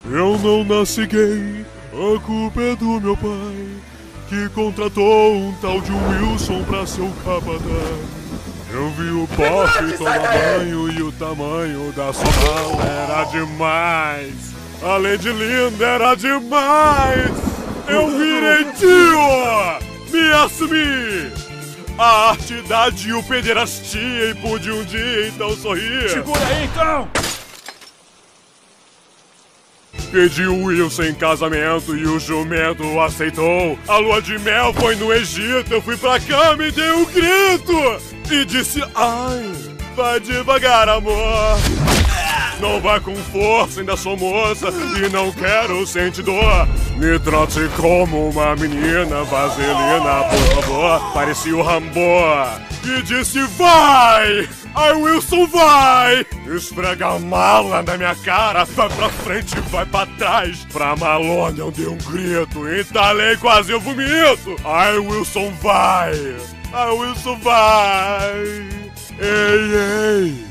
Eu não nasci gay, a culpa é do meu pai, que contratou um tal de Wilson pra ser o capataz. Eu vi o Pop tomar banho e o tamanho da sua mala era demais. Além de linda, era demais. Eu virei tio, me assumi. A arte da Dio pederastia e pude um dia então sorrir. Segura aí então! Pedi o Wilson em casamento e o jumento aceitou. A lua de mel foi no Egito, eu fui pra cama e dei um grito. E disse, ai, vai devagar, amor. Não vai com força, ainda sou moça e não quero sentir dor. Me trate como uma menina, vaselina, por favor. Parecia o Rambo. E disse, vai! Ai, Wilson, vai! Esfrega a mala na minha cara, vai pra frente e vai pra trás. Pra Malone eu dei um grito, entalei, quase eu vomito. Ai, Wilson, vai! Ai, Wilson, vai! Ei, ei!